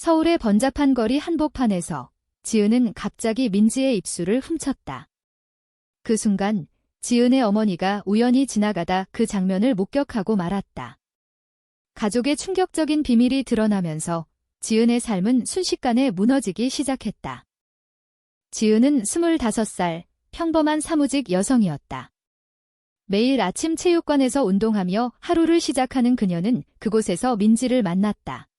서울의 번잡한 거리 한복판에서 지은은 갑자기 민지의 입술을 훔쳤다. 그 순간 지은의 어머니가 우연히 지나가다 그 장면을 목격하고 말았다. 가족의 충격적인 비밀이 드러나면서 지은의 삶은 순식간에 무너지기 시작했다. 지은은 25살, 평범한 사무직 여성이었다. 매일 아침 체육관에서 운동하며 하루를 시작하는 그녀는 그곳에서 민지를 만났다.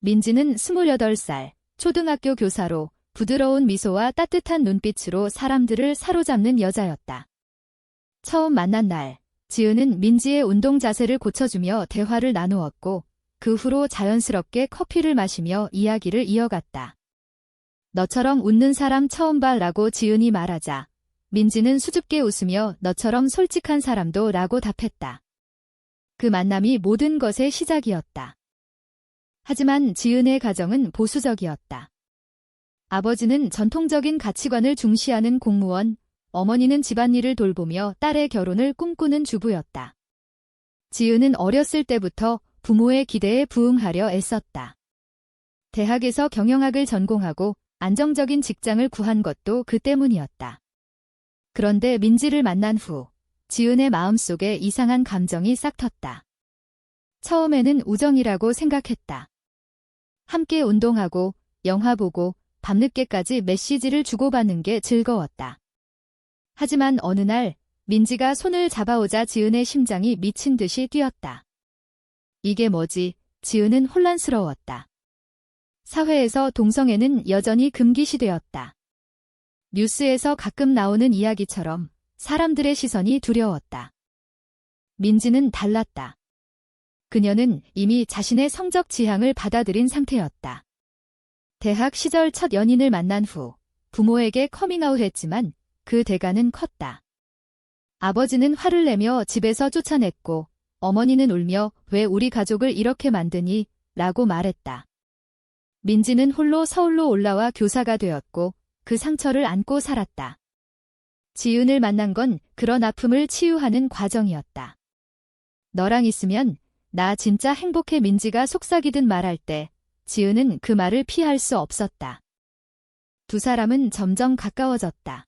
민지는 28살, 초등학교 교사로 부드러운 미소와 따뜻한 눈빛으로 사람들을 사로잡는 여자였다. 처음 만난 날, 지은은 민지의 운동 자세를 고쳐주며 대화를 나누었고, 그 후로 자연스럽게 커피를 마시며 이야기를 이어갔다. 너처럼 웃는 사람 처음 봐 라고 지은이 말하자, 민지는 수줍게 웃으며 너처럼 솔직한 사람도 라고 답했다. 그 만남이 모든 것의 시작이었다. 하지만 지은의 가정은 보수적이었다. 아버지는 전통적인 가치관을 중시하는 공무원, 어머니는 집안일을 돌보며 딸의 결혼을 꿈꾸는 주부였다. 지은은 어렸을 때부터 부모의 기대에 부응하려 애썼다. 대학에서 경영학을 전공하고 안정적인 직장을 구한 것도 그 때문이었다. 그런데 민지를 만난 후 지은의 마음속에 이상한 감정이 싹 텄다. 처음에는 우정이라고 생각했다. 함께 운동하고 영화 보고 밤늦게까지 메시지를 주고받는 게 즐거웠다. 하지만 어느 날 민지가 손을 잡아오자 지은의 심장이 미친 듯이 뛰었다. 이게 뭐지? 지은은 혼란스러웠다. 사회에서 동성애는 여전히 금기시되었다. 뉴스에서 가끔 나오는 이야기처럼 사람들의 시선이 두려웠다. 민지는 달랐다. 그녀는 이미 자신의 성적 지향을 받아들인 상태였다. 대학 시절 첫 연인을 만난 후 부모에게 커밍아웃했지만 그 대가는 컸다. 아버지는 화를 내며 집에서 쫓아냈고 어머니는 울며 왜 우리 가족을 이렇게 만드니? 라고 말했다. 민지는 홀로 서울로 올라와 교사가 되었고 그 상처를 안고 살았다. 지은을 만난 건 그런 아픔을 치유하는 과정이었다. 너랑 있으면 나 진짜 행복해 민지가 속삭이듯 말할 때 지은은 그 말을 피할 수 없었다. 두 사람은 점점 가까워졌다.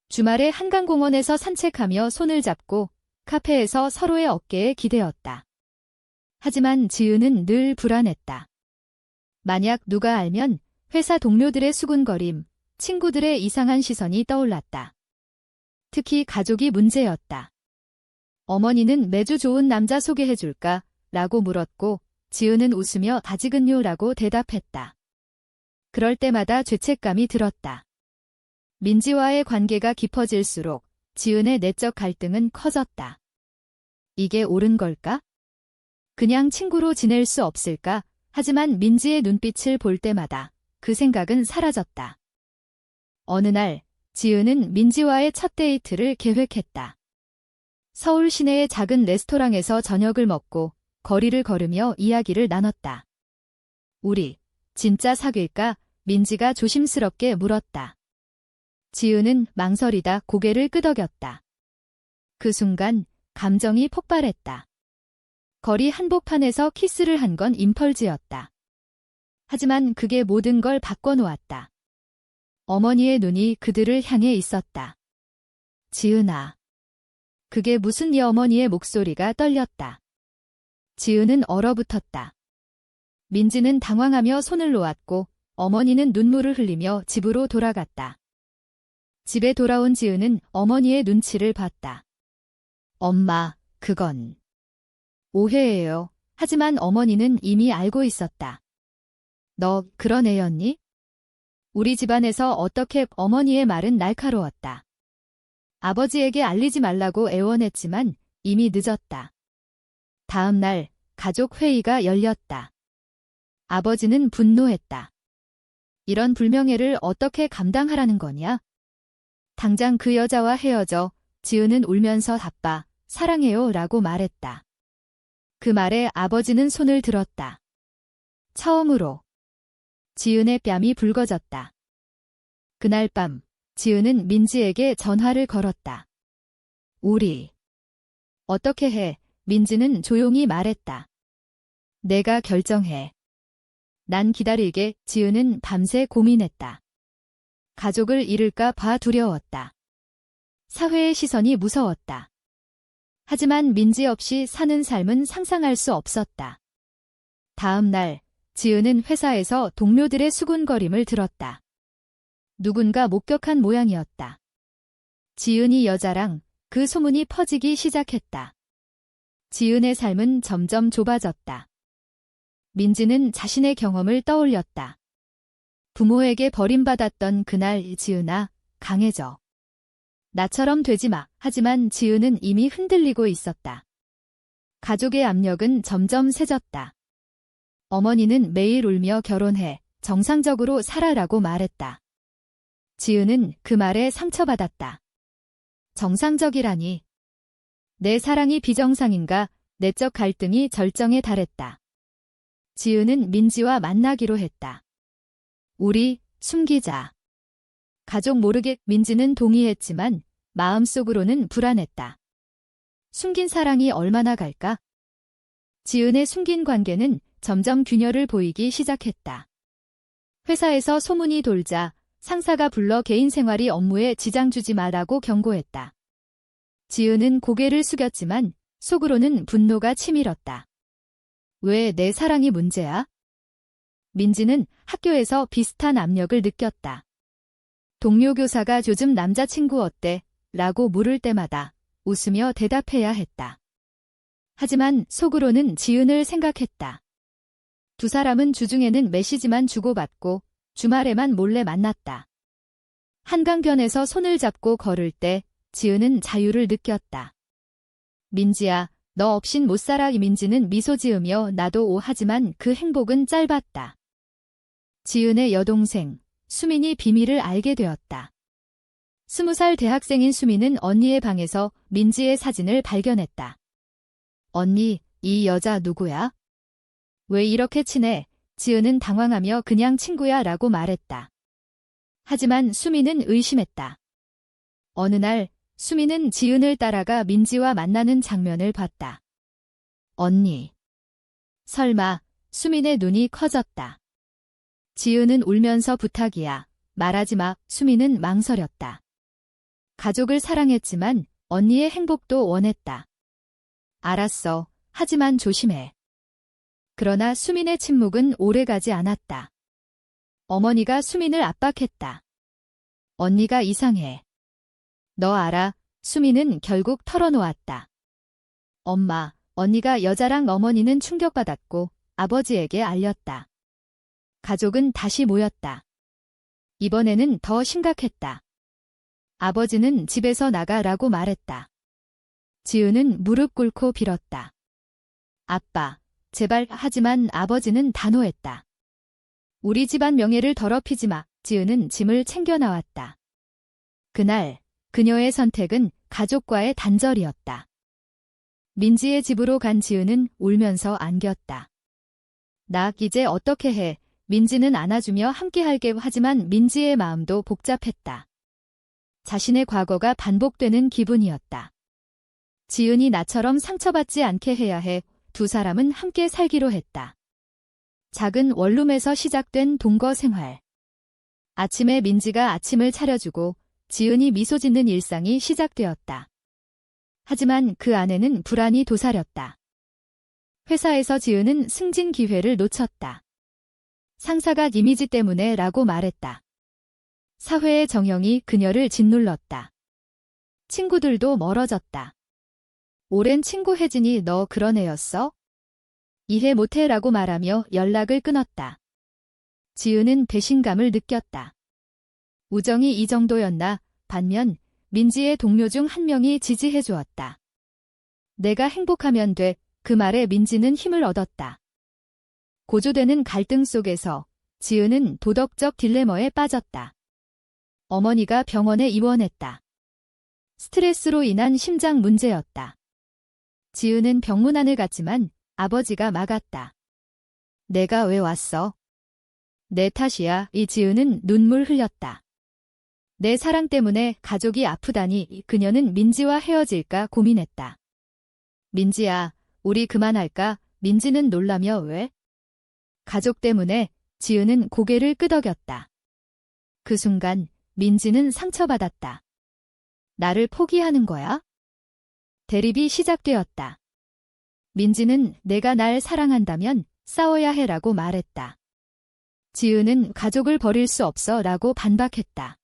주말에 한강공원에서 산책하며 손을 잡고 카페에서 서로의 어깨에 기대었다. 하지만 지은은 늘 불안했다. 만약 누가 알면 회사 동료들의 수군거림, 친구들의 이상한 시선이 떠올랐다. 특히 가족이 문제였다. 어머니는 매주 좋은 남자 소개해줄까? 라고 물었고 지은은 웃으며 다지근요 라고 대답했다. 그럴 때마다 죄책감이 들었다. 민지와의 관계가 깊어질수록 지은의 내적 갈등은 커졌다. 이게 옳은 걸까? 그냥 친구로 지낼 수 없을까? 하지만 민지의 눈빛을 볼 때마다 그 생각은 사라졌다. 어느 날 지은은 민지와의 첫 데이트를 계획했다. 서울 시내의 작은 레스토랑에서 저녁을 먹고 거리를 걸으며 이야기를 나눴다. 우리 진짜 사귈까? 민지가 조심스럽게 물었다. 지은은 망설이다 고개를 끄덕였다. 그 순간 감정이 폭발했다. 거리 한복판에서 키스를 한 건 임펄즈였다. 하지만 그게 모든 걸 바꿔놓았다. 어머니의 눈이 그들을 향해 있었다. 지은아. 그게 무슨 네 어머니의 목소리가 떨렸다. 지은은 얼어붙었다. 민지는 당황하며 손을 놓았고 어머니는 눈물을 흘리며 집으로 돌아갔다. 집에 돌아온 지은은 어머니의 눈치를 봤다. 엄마, 그건 오해예요. 하지만 어머니는 이미 알고 있었다. 너 그런 애였니? 우리 집안에서 어떻게 어머니의 말은 날카로웠다. 아버지에게 알리지 말라고 애원했지만 이미 늦었다. 다음 날 가족 회의가 열렸다. 아버지는 분노했다. 이런 불명예를 어떻게 감당하라는 거냐? 당장 그 여자와 헤어져. 지은은 울면서 답봐. 사랑해요 라고 말했다. 그 말에 아버지는 손을 들었다. 처음으로 지은의 뺨이 붉어졌다. 그날 밤 지은은 민지에게 전화를 걸었다. 우리 어떻게 해? 민지는 조용히 말했다. 내가 결정해. 난 기다리게. 지은은 밤새 고민했다. 가족을 잃을까 봐 두려웠다. 사회의 시선이 무서웠다. 하지만 민지 없이 사는 삶은 상상할 수 없었다. 다음 날, 지은은 회사에서 동료들의 수군거림을 들었다. 누군가 목격한 모양이었다. 지은이 여자랑 그 소문이 퍼지기 시작했다. 지은의 삶은 점점 좁아졌다. 민지는 자신의 경험을 떠올렸다. 부모에게 버림받았던 그날. 지은아, 강해져. 나처럼 되지 마. 하지만 지은은 이미 흔들리고 있었다. 가족의 압력은 점점 세졌다. 어머니는 매일 울며 결혼해. 정상적으로 살아라고 말했다. 지은은 그 말에 상처받았다. 정상적이라니. 내 사랑이 비정상인가? 내적 갈등이 절정에 달했다. 지은은 민지와 만나기로 했다. 우리 숨기자. 가족 모르게. 민지는 동의했지만 마음속으로는 불안했다. 숨긴 사랑이 얼마나 갈까? 지은의 숨긴 관계는 점점 균열을 보이기 시작했다. 회사에서 소문이 돌자 상사가 불러 개인 생활이 업무에 지장 주지 마라고 경고했다. 지은은 고개를 숙였지만 속으로는 분노가 치밀었다. 왜 내 사랑이 문제야? 민지는 학교에서 비슷한 압력을 느꼈다. 동료 교사가 요즘 남자친구 어때? 라고 물을 때마다 웃으며 대답해야 했다. 하지만 속으로는 지은을 생각했다. 두 사람은 주중에는 메시지만 주고받고 주말에만 몰래 만났다. 한강변에서 손을 잡고 걸을 때 지은은 자유를 느꼈다. 민지야, 너 없인 못 살아. 민지는 미소 지으며 나도 하지만 그 행복은 짧았다. 지은의 여동생 수민이 비밀을 알게 되었다. 20살 대학생인 수민은 언니의 방에서 민지의 사진을 발견했다. 언니, 이 여자 누구야? 왜 이렇게 친해? 지은은 당황하며 그냥 친구야 라고 말했다. 하지만 수민은 의심했다. 어느 날 수민은 지은을 따라가 민지와 만나는 장면을 봤다. 언니. 설마. 수민의 눈이 커졌다. 지은은 울면서 부탁이야. 말하지 마. 수민은 망설였다. 가족을 사랑했지만 언니의 행복도 원했다. 알았어. 하지만 조심해. 그러나 수민의 침묵은 오래가지 않았다. 어머니가 수민을 압박했다. 언니가 이상해. 너 알아? 수민은 결국 털어놓았다. 엄마, 언니가 여자랑. 어머니는 충격받았고 아버지에게 알렸다. 가족은 다시 모였다. 이번에는 더 심각했다. 아버지는 집에서 나가라고 말했다. 지은은 무릎 꿇고 빌었다. 아빠, 제발. 하지만 아버지는 단호했다. 우리 집안 명예를 더럽히지 마. 지은은 짐을 챙겨 나왔다. 그날 그녀의 선택은 가족과의 단절이었다. 민지의 집으로 간 지은은 울면서 안겼다. 나 이제 어떻게 해? 민지는 안아주며 함께할게. 하지만 민지의 마음도 복잡했다. 자신의 과거가 반복되는 기분이었다. 지은이 나처럼 상처받지 않게 해야 해. 두 사람은 함께 살기로 했다. 작은 원룸에서 시작된 동거 생활. 아침에 민지가 아침을 차려주고 지은이 미소 짓는 일상이 시작되었다. 하지만 그 안에는 불안이 도사렸다. 회사에서 지은은 승진 기회를 놓쳤다. 상사가 이미지 때문에 라고 말했다. 사회의 정형이 그녀를 짓눌렀다. 친구들도 멀어졌다. 오랜 친구 혜진이 너 그런 애였어? 이해 못해 라고 말하며 연락을 끊었다. 지은은 배신감을 느꼈다. 우정이 이 정도였나? 반면 민지의 동료 중 한 명이 지지해 주었다. 내가 행복하면 돼. 그 말에 민지는 힘을 얻었다. 고조되는 갈등 속에서 지은은 도덕적 딜레마에 빠졌다. 어머니가 병원에 입원했다. 스트레스로 인한 심장 문제였다. 지은은 병문안을 갔지만 아버지가 막았다. 내가 왜 왔어? 내 탓이야. 이 지은은 눈물 흘렸다. 내 사랑 때문에 가족이 아프다니. 그녀는 민지와 헤어질까 고민했다. 민지야, 우리 그만할까? 민지는 놀라며 왜? 가족 때문에 지은은 고개를 끄덕였다. 그 순간 민지는 상처받았다. 나를 포기하는 거야? 대립이 시작되었다. 민지는 내가 날 사랑한다면 싸워야 해라고 말했다. 지은은 가족을 버릴 수 없어 라고 반박했다.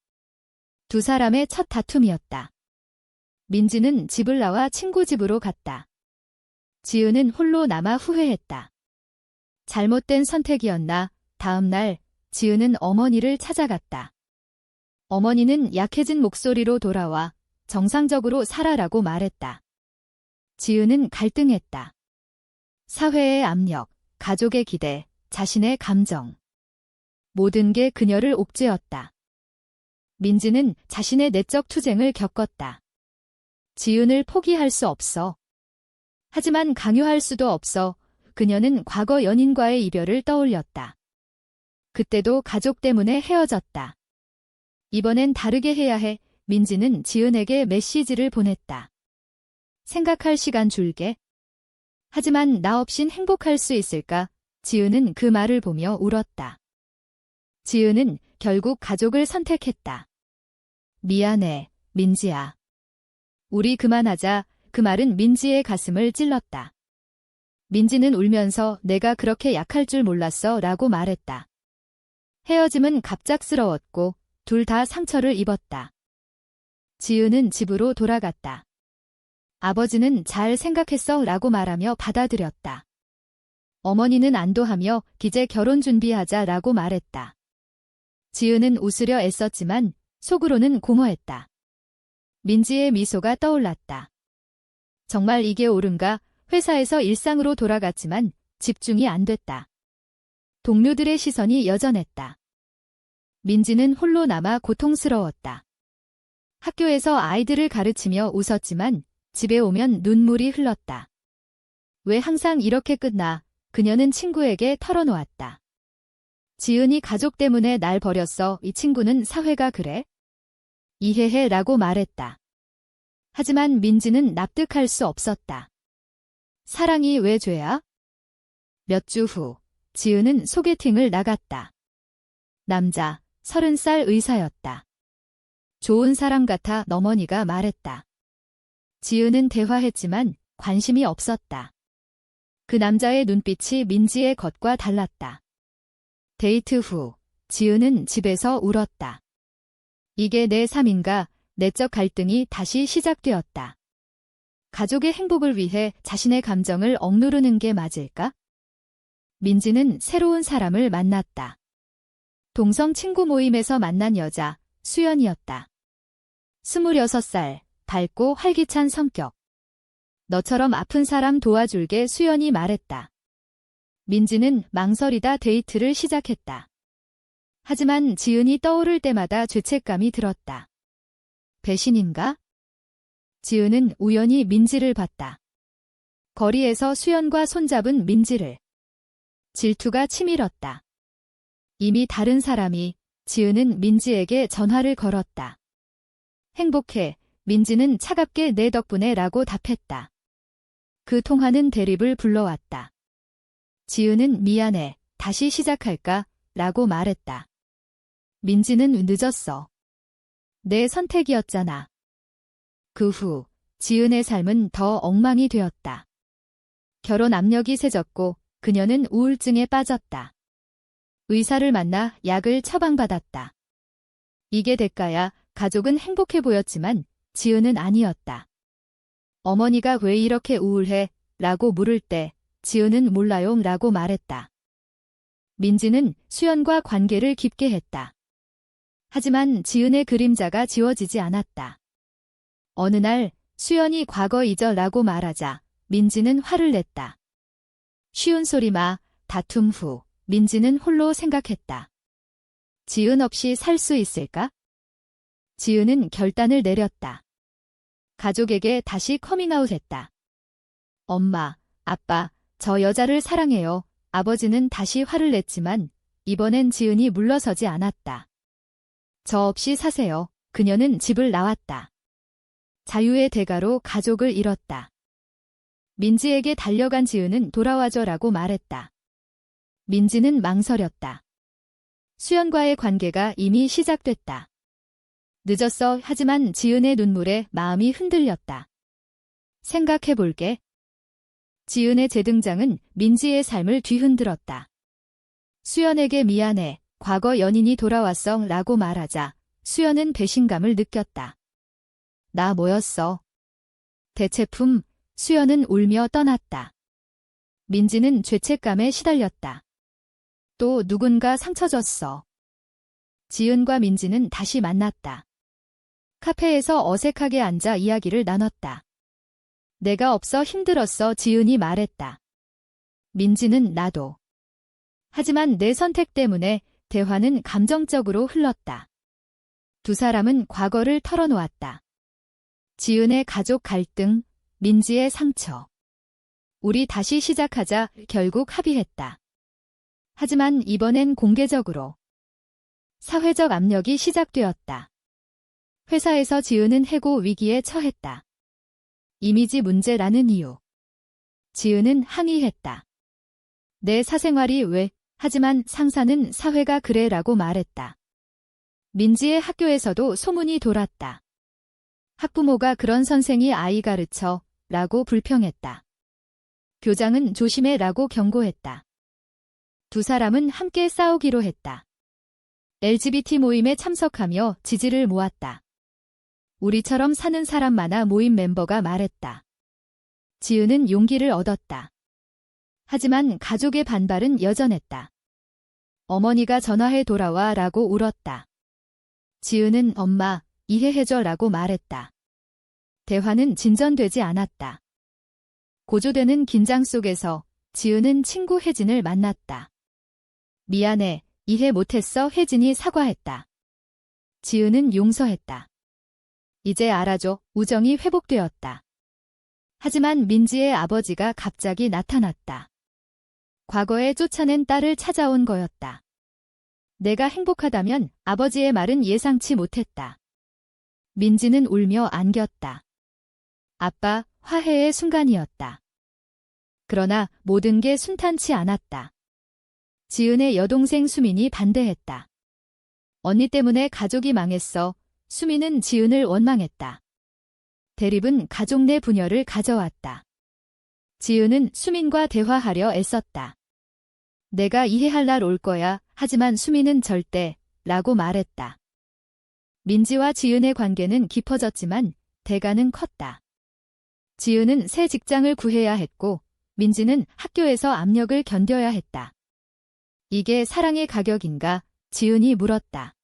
두 사람의 첫 다툼이었다. 민지는 집을 나와 친구 집으로 갔다. 지은은 홀로 남아 후회했다. 잘못된 선택이었나. 다음 날 지은은 어머니를 찾아갔다. 어머니는 약해진 목소리로 돌아와 정상적으로 살아라고 말했다. 지은은 갈등했다. 사회의 압력, 가족의 기대, 자신의 감정. 모든 게 그녀를 옥죄었다. 민지는 자신의 내적 투쟁을 겪었다. 지은을 포기할 수 없어. 하지만 강요할 수도 없어. 그녀는 과거 연인과의 이별을 떠올렸다. 그때도 가족 때문에 헤어졌다. 이번엔 다르게 해야 해. 민지는 지은에게 메시지를 보냈다. 생각할 시간 줄게. 하지만 나 없인 행복할 수 있을까? 지은은 그 말을 보며 울었다. 지은은 결국 가족을 선택했다. 미안해, 민지야. 우리 그만하자. 그 말은 민지의 가슴을 찔렀다. 민지는 울면서 내가 그렇게 약할 줄 몰랐어 라고 말했다. 헤어짐은 갑작스러웠고 둘 다 상처를 입었다. 지은은 집으로 돌아갔다. 아버지는 잘 생각했어 라고 말하며 받아들였다. 어머니는 안도하며 이제 결혼 준비하자 라고 말했다. 지은은 웃으려 애썼지만 속으로는 공허했다. 민지의 미소가 떠올랐다. 정말 이게 옳은가? 회사에서 일상으로 돌아갔지만 집중이 안 됐다. 동료들의 시선이 여전했다. 민지는 홀로 남아 고통스러웠다. 학교에서 아이들을 가르치며 웃었지만 집에 오면 눈물이 흘렀다. 왜 항상 이렇게 끝나? 그녀는 친구에게 털어놓았다. 지은이 가족 때문에 날 버렸어. 이 친구는 사회가 그래? 이해해 라고 말했다. 하지만 민지는 납득할 수 없었다. 사랑이 왜 죄야? 몇 주 후, 지은은 소개팅을 나갔다. 남자, 30살 의사였다. 좋은 사람 같아 어머니가 말했다. 지은은 대화했지만 관심이 없었다. 그 남자의 눈빛이 민지의 것과 달랐다. 데이트 후, 지은은 집에서 울었다. 이게 내 삶인가? 내적 갈등이 다시 시작되었다. 가족의 행복을 위해 자신의 감정을 억누르는 게 맞을까? 민지는 새로운 사람을 만났다. 동성 친구 모임에서 만난 여자, 수연이었다. 26살, 밝고 활기찬 성격. 너처럼 아픈 사람 도와줄게 수연이 말했다. 민지는 망설이다 데이트를 시작했다. 하지만 지은이 떠오를 때마다 죄책감이 들었다. 배신인가? 지은은 우연히 민지를 봤다. 거리에서 수연과 손잡은 민지를. 질투가 치밀었다. 이미 다른 사람이. 지은은 민지에게 전화를 걸었다. 행복해. 민지는 차갑게 내 덕분에 라고 답했다. 그 통화는 대립을 불러왔다. 지은은 미안해. 다시 시작할까? 라고 말했다. 민지는 늦었어. 내 선택이었잖아. 그 후 지은의 삶은 더 엉망이 되었다. 결혼 압력이 세졌고 그녀는 우울증에 빠졌다. 의사를 만나 약을 처방받았다. 이게 대가야. 가족은 행복해 보였지만 지은은 아니었다. 어머니가 왜 이렇게 우울해? 라고 물을 때 지은은 몰라요 라고 말했다. 민지는 수연과 관계를 깊게 했다. 하지만 지은의 그림자가 지워지지 않았다. 어느 날 수연이 과거 잊어 라고 말하자 민지는 화를 냈다. 쉬운 소리 마. 다툼 후 민지는 홀로 생각했다. 지은 없이 살 수 있을까? 지은은 결단을 내렸다. 가족에게 다시 커밍아웃했다. 엄마, 아빠, 저 여자를 사랑해요. 아버지는 다시 화를 냈지만 이번엔 지은이 물러서지 않았다. 저 없이 사세요. 그녀는 집을 나왔다. 자유의 대가로 가족을 잃었다. 민지에게 달려간 지은은 돌아와줘라고 말했다. 민지는 망설였다. 수연과의 관계가 이미 시작됐다. 늦었어. 하지만 지은의 눈물에 마음이 흔들렸다. 생각해볼게. 지은의 재등장은 민지의 삶을 뒤흔들었다. 수연에게 미안해. 과거 연인이 돌아왔어. 라고 말하자 수연은 배신감을 느꼈다. 나 뭐였어? 대체품. 수연은 울며 떠났다. 민지는 죄책감에 시달렸다. 또 누군가 상처 줬어. 지은과 민지는 다시 만났다. 카페에서 어색하게 앉아 이야기를 나눴다. 내가 없어 힘들었어. 지은이 말했다. 민지는 나도. 하지만 내 선택 때문에 대화는 감정적으로 흘렀다. 두 사람은 과거를 털어놓았다. 지은의 가족 갈등, 민지의 상처. 우리 다시 시작하자. 결국 합의했다. 하지만 이번엔 공개적으로. 사회적 압력이 시작되었다. 회사에서 지은은 해고 위기에 처했다. 이미지 문제라는 이유. 지은은 항의했다. 내 사생활이 왜? 하지만 상사는 사회가 그래라고 말했다. 민지의 학교에서도 소문이 돌았다. 학부모가 그런 선생이 아이 가르쳐 라고 불평했다. 교장은 조심해 라고 경고했다. 두 사람은 함께 싸우기로 했다. LGBT 모임에 참석하며 지지를 모았다. 우리처럼 사는 사람 많아 모임 멤버가 말했다. 지은은 용기를 얻었다. 하지만 가족의 반발은 여전했다. 어머니가 전화해 돌아와 라고 울었다. 지은은 엄마, 이해해줘 라고 말했다. 대화는 진전되지 않았다. 고조되는 긴장 속에서 지은은 친구 혜진을 만났다. 미안해, 이해 못했어. 혜진이 사과했다. 지은은 용서했다. 이제 알아줘. 우정이 회복되었다. 하지만 민지의 아버지가 갑자기 나타났다. 과거에 쫓아낸 딸을 찾아온 거였다. 내가 행복하다면 아버지의 말은 예상치 못했다. 민지는 울며 안겼다. 아빠, 화해의 순간이었다. 그러나 모든 게 순탄치 않았다. 지은의 여동생 수민이 반대했다. 언니 때문에 가족이 망했어. 수민은 지은을 원망했다. 대립은 가족 내 분열을 가져왔다. 지은은 수민과 대화하려 애썼다. 내가 이해할 날 올 거야. 하지만 수민은 절대 라고 말했다. 민지와 지은의 관계는 깊어졌지만 대가는 컸다. 지은은 새 직장을 구해야 했고 민지는 학교에서 압력을 견뎌야 했다. 이게 사랑의 가격인가? 지은이 물었다.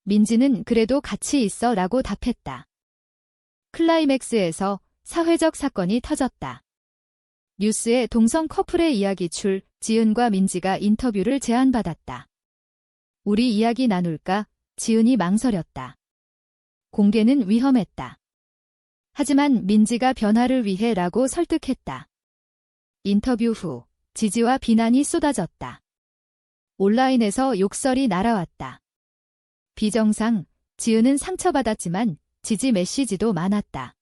민지는 그래도 같이 있어 라고 답했다. 클라이맥스에서 사회적 사건이 터졌다. 뉴스에 동성 커플의 이야기 출, 지은과 민지가 인터뷰를 제안받았다. 우리 이야기 나눌까? 지은이 망설였다. 공개는 위험했다. 하지만 민지가 변화를 위해 라고 설득했다. 인터뷰 후 지지와 비난이 쏟아졌다. 온라인에서 욕설이 날아왔다. 비정상, 지은은 상처받았지만 지지 메시지도 많았다.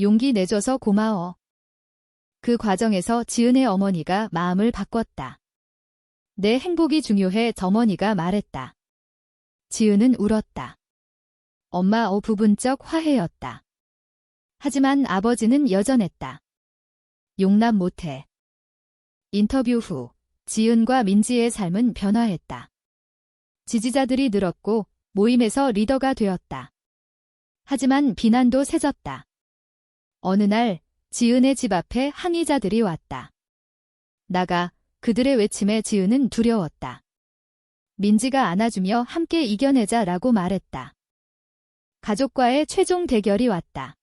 용기 내줘서 고마워. 그 과정에서 지은의 어머니가 마음을 바꿨다. 내 행복이 중요해. 어머니가 말했다. 지은은 울었다. 엄마 부분적 화해였다. 하지만 아버지는 여전했다. 용납 못해. 인터뷰 후 지은과 민지의 삶은 변화했다. 지지자들이 늘었고 모임에서 리더가 되었다. 하지만 비난도 세졌다. 어느 날 지은의 집 앞에 항의자들이 왔다. 나가. 그들의 외침에 지은은 두려웠다. 민지가 안아주며 함께 이겨내자라고 말했다. 가족과의 최종 대결이 왔다.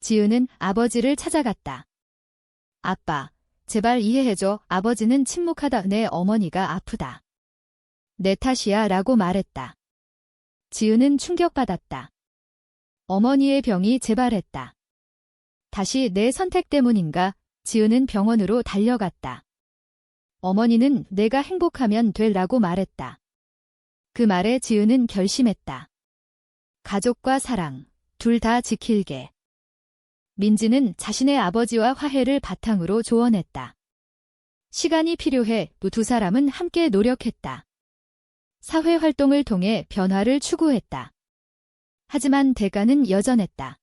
지은은 아버지를 찾아갔다. 아빠, 제발 이해해줘. 아버지는 침묵하다. 내 어머니가 아프다. 내 탓이야 라고 말했다. 지은은 충격받았다. 어머니의 병이 재발했다. 다시 내 선택 때문인가? 지은은 병원으로 달려갔다. 어머니는 내가 행복하면 되라고 말했다. 그 말에 지은은 결심했다. 가족과 사랑, 둘 다 지킬게. 민지는 자신의 아버지와 화해를 바탕으로 조언했다. 시간이 필요해. 두 사람은 함께 노력했다. 사회 활동을 통해 변화를 추구했다. 하지만 대가는 여전했다.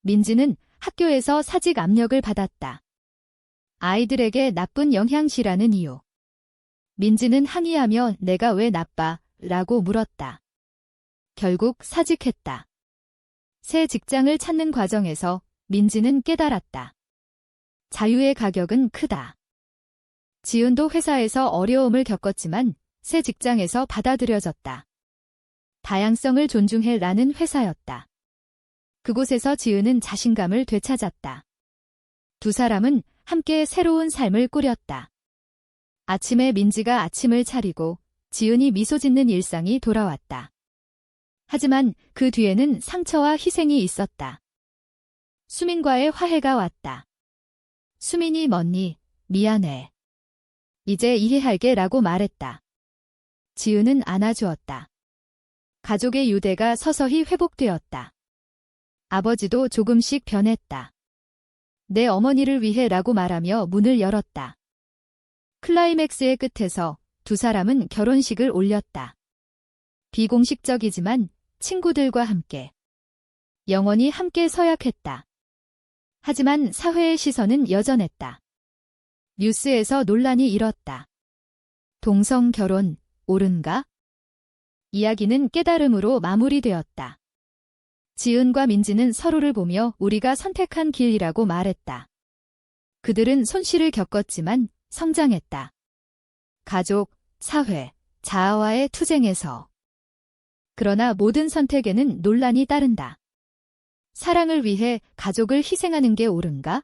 민지는 학교에서 사직 압력을 받았다. 아이들에게 나쁜 영향시라는 이유. 민지는 항의하며 내가 왜 나빠? 라고 물었다. 결국 사직했다. 새 직장을 찾는 과정에서 민지는 깨달았다. 자유의 가격은 크다. 지은도 회사에서 어려움을 겪었지만 새 직장에서 받아들여졌다. 다양성을 존중해 라는 회사였다. 그곳에서 지은은 자신감을 되찾았다. 두 사람은 함께 새로운 삶을 꾸렸다. 아침에 민지가 아침을 차리고 지은이 미소 짓는 일상이 돌아왔다. 하지만 그 뒤에는 상처와 희생이 있었다. 수민과의 화해가 왔다. 수민이 먼니, 미안해. 이제 이해할게 라고 말했다. 지은은 안아주었다. 가족의 유대가 서서히 회복되었다. 아버지도 조금씩 변했다. 내 어머니를 위해 라고 말하며 문을 열었다. 클라이맥스의 끝에서 두 사람은 결혼식을 올렸다. 비공식적이지만 친구들과 함께. 영원히 함께 서약했다. 하지만 사회의 시선은 여전했다. 뉴스에서 논란이 일었다. 동성 결혼, 옳은가? 이야기는 깨달음으로 마무리되었다. 지은과 민지는 서로를 보며 우리가 선택한 길이라고 말했다. 그들은 손실을 겪었지만 성장했다. 가족, 사회, 자아와의 투쟁에서. 그러나 모든 선택에는 논란이 따른다. 사랑을 위해 가족을 희생하는 게 옳은가?